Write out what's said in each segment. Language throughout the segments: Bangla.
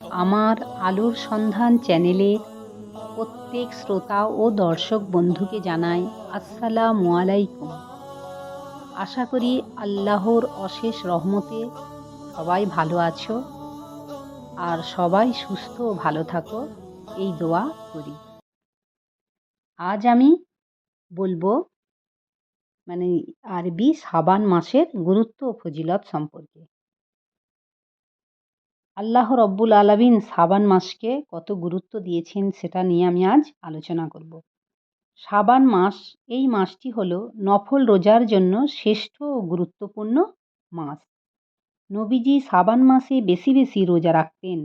আমার আলোর সন্ধান চ্যানেলের প্রত্যেক শ্রোতা ও দর্শক বন্ধুকে জানাই আসসালামু আলাইকুম। আশা করি আল্লাহর অশেষ রহমতে সবাই ভালো আছো আর সবাই সুস্থ ও ভালো থাকো, এই দোয়া করি। আজ আমি বলবো আরবি শাবান মাসের গুরুত্ব ও ফজিলত সম্পর্কে। আল্লাহ রব্বুল আলামিন শাবান মাসকে কত গুরুত্ব দিয়েছেন সেটা নিয়ে আমি আজ আলোচনা করব। শাবান মাস, এই মাসটি হলো নফল রোজার জন্য শ্রেষ্ঠ ও গুরুত্বপূর্ণ মাস। নবীজি শাবান মাসে বেশি বেশি রোজা রাখতেন,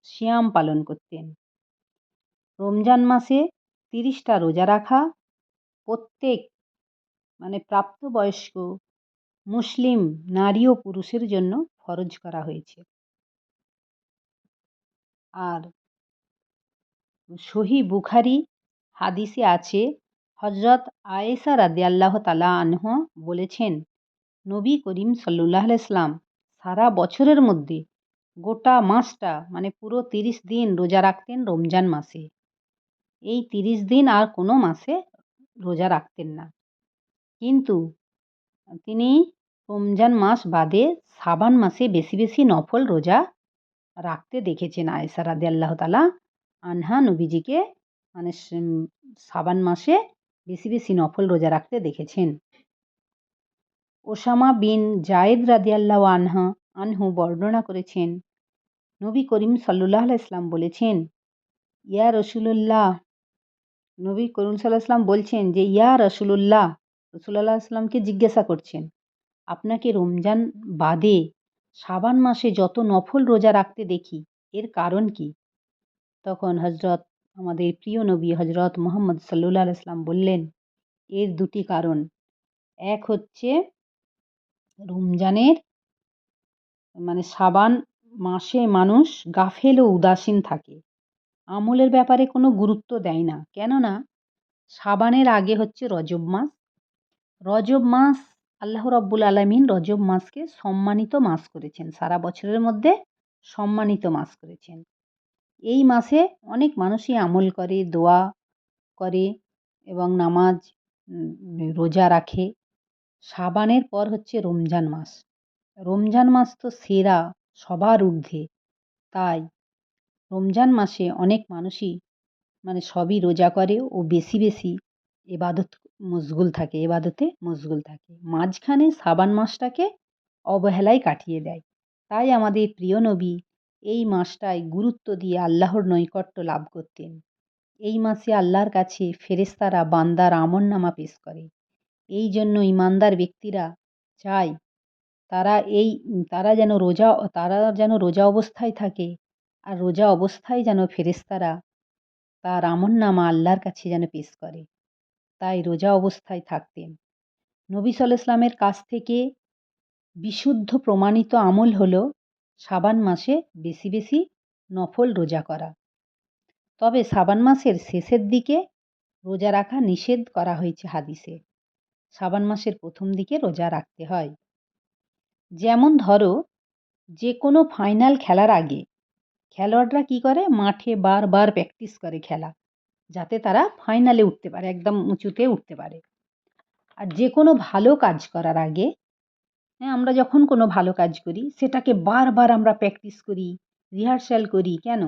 সিয়াম পালন করতেন। রমজান মাসে 30টা রোজা রাখা প্রত্যেক প্রাপ্তবয়স্ক মুসলিম নারী ও পুরুষের জন্য ফরজ করা হয়েছে। আর সহিহ বুখারী হাদিসে আছে, হযরত আয়েশা রাদিয়াল্লাহু তাআলা আনহা বলেছেন, নবী করিম সাল্লাল্লাহু আলাইহি সাল্লাম সারা বছরের মধ্যে গোটা মাসটা পুরো 30 দিন রোজা রাখতেন রমজান মাসে। এই 30 দিন আর কোনো মাসে রোজা রাখতেন না। কিন্তু তিনি রমজান মাস বাদে শাবান মাসে বেশি বেশি নফল রোজা রাখতে দেখেছেন আয়েশা রাদিয়াল্লাহু তাআলা আনহা নবীজিকে মানে শাবান মাসে বেশি বেশি নফল রোজা রাখতে দেখেছেন। ওসামা বিন জায়েদ রাদিয়াল্লাহু আনহু বর্ণনা করেছেন, নবী করিম সাল্লাল্লাহু আলাইহি সাল্লাম বলেছেন, ইয়া রাসূলুল্লাহ, নবী করিম সাল্লাল্লাহু আলাইহি সাল্লাম বলছেন যে ইয়া রাসূলুল্লাহ, রাসূলুল্লাহ সাল্লামকে জিজ্ঞাসা করছেন, আপনাকে রমজান বাদে শাবান মাসে যত নফল রোজা রাখতে দেখি, এর কারণ কি? তখন আমাদের প্রিয় নবী হযরত মুহাম্মদ সাল্লাল্লাহু আলাইহি সাল্লাম বললেন, এর দুটি কারণ। এক হচ্ছে রমজানের শাবান মাসে মানুষ গাফেল ও উদাসীন থাকে, আমলের ব্যাপারে কোনো গুরুত্ব দেয় না। কেননা শাবানের আগে হচ্ছে রজব মাস। রজব মাস, আল্লাহ রাব্বুল আলামিন রজব মাসকে সম্মানিত মাস করেছেন, সারা বছরের মধ্যে সম্মানিত মাস করেছেন। এই মাসে অনেক মানুষই আমল করে, দোয়া করে এবং নামাজ রোজা রাখে। শাবানের পর হচ্ছে রমজান মাস। রমজান মাস তো সেরা, সবার ঊর্ধ্বে। তাই রমজান মাসে অনেক মানুষই সবই রোজা করে ও বেশি বেশি এবাদতে মশগুল থাকে। মাঝখানে শাবান মাসটাকে অবহেলায় কাটিয়ে দেয়। তাই আমাদের প্রিয় নবী এই মাসটায় গুরুত্ব দিয়ে আল্লাহর নৈকট্য লাভ করতেন। এই মাসে আল্লাহর কাছে ফেরেশতারা বান্দার আমলনামা পেশ করে। এই জন্য ঈমানদার ব্যক্তিরা চায় তারা যেন রোজা অবস্থায় থাকে, আর রোজা অবস্থায় যেন ফেরেশতারা তার আমলনামা আল্লাহর কাছে যেন পেশ করে। তাই রোজা অবস্থায় থাকতেন। নবী সাল্লাল্লাহু আলাইহি ওয়াসাল্লামের কাছ থেকে বিশুদ্ধ প্রমাণিত আমল হলো শাবান মাসে বেশি বেশি নফল রোজা করা। তবে শাবান মাসের শেষের দিকে রোজা রাখা নিষেধ করা হয়েছে হাদিসে। শাবান মাসের প্রথম দিকে রোজা রাখতে হয়। যেমন ধরো, যে কোনো ফাইনাল খেলার আগে খেলোয়াড়রা কি করে, মাঠে বারবার প্র্যাকটিস করে খেলা, যাতে তারা ফাইনালে উঠতে পারে, একদম উঁচুতে উঠতে পারে। আর যে কোনো ভালো কাজ করার আগে, আমরা যখন কোনো ভালো কাজ করি সেটাকে বারবার আমরা প্র্যাকটিস করি, রিহার্সাল করি। কেন?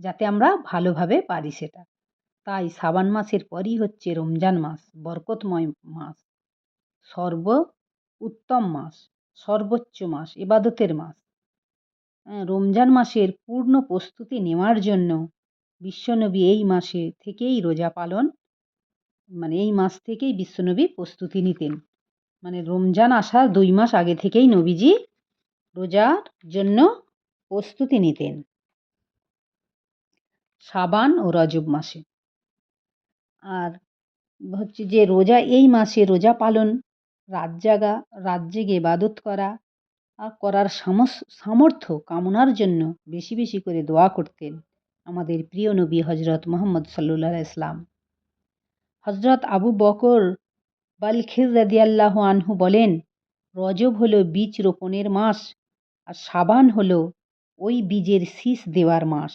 যাতে আমরা ভালোভাবে পারি সেটা। তাই শাবান মাসের পরই হচ্ছে রমজান মাস, বরকতময় মাস, সর্ব উত্তম মাস, সর্বোচ্চ মাস, ইবাদতের মাস। রমজান মাসের পূর্ণ প্রস্তুতি নেওয়ার জন্য বিশ্বনবী এই মাসে থেকেই রোজা পালন এই মাস থেকেই বিশ্বনবী প্রস্তুতি নিতেন। রমজান আসার 2 মাস আগে থেকেই নবীজি রোজার জন্য প্রস্তুতি নিতেন। শাবান ও রজব মাসে। আর হচ্ছে যে রোজা, এই মাসে রোজা পালন, রাত জেগে ইবাদত করার সামর্থ্য কামনার জন্য বেশি বেশি করে দোয়া করতেন আমাদের প্রিয় নবী হযরত মুহাম্মদ সাল্লাল্লাহু আলাইহি ওয়াসাল্লাম। হযরত আবু বকর বালখির রাদিয়াল্লাহু আনহু বলেন, রজব হলো বীজ রোপণের মাস, আর শাবান হলো ওই বীজের শীষ দেওয়ার মাস।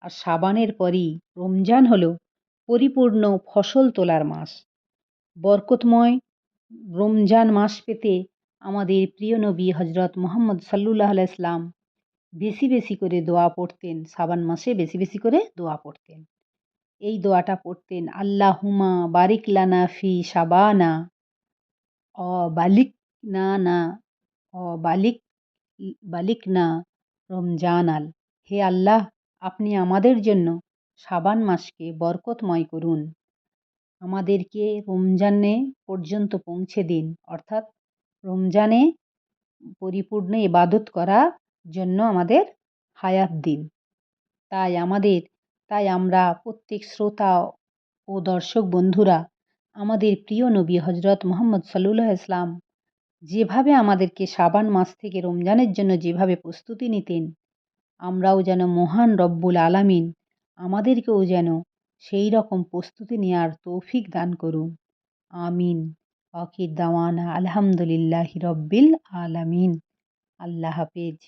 আর শাবানের পরই রমজান হলো পরিপূর্ণ ফসল তোলার মাস। বরকতময় রমজান মাস পেতে আমাদের প্রিয় নবী হজরত মুহাম্মদ সাল্লাল্লাহু আলাইহি ওয়াসাল্লাম বেশি বেশি করে দোয়া পড়তেন। শাবান মাসে বেশি বেশি করে দোয়া পড়তেন। এই দোয়াটা পড়তেন, আল্লাহুম্মা বারিক লানা ফি শাবানা অ বালিক না না অ বালিক বালিকনা রমজানাল। হে আল্লাহ, আপনি আমাদের জন্য শাবান মাসকে বরকতময় করুন। আমাদেরকে রমজানে পর্যন্ত পৌঁছে দিন, অর্থাৎ রমজানে পরিপূর্ণ ইবাদত করার জন্য আমাদের হায়াত দিন। তাই আমরা প্রত্যেক শ্রোতা ও দর্শক বন্ধুরা আমাদের প্রিয় নবী হজরত মুহাম্মদ সাল্লাল্লাহু আলাইহি ওয়াসাল্লাম যেভাবে আমাদেরকে শাবান মাস থেকে রমজানের জন্য যেভাবে প্রস্তুতি নিতেন, আমরাও যেন মহান রব্বুল আলামিন আমাদেরকেও যেন সেই রকম প্রস্তুতি নেওয়ার তৌফিক দান করুন। আমিন। আখির দাওয়ানা আলহামদুলিল্লাহি রব্বিল আলামিন। আল্লাহ হাফেজ।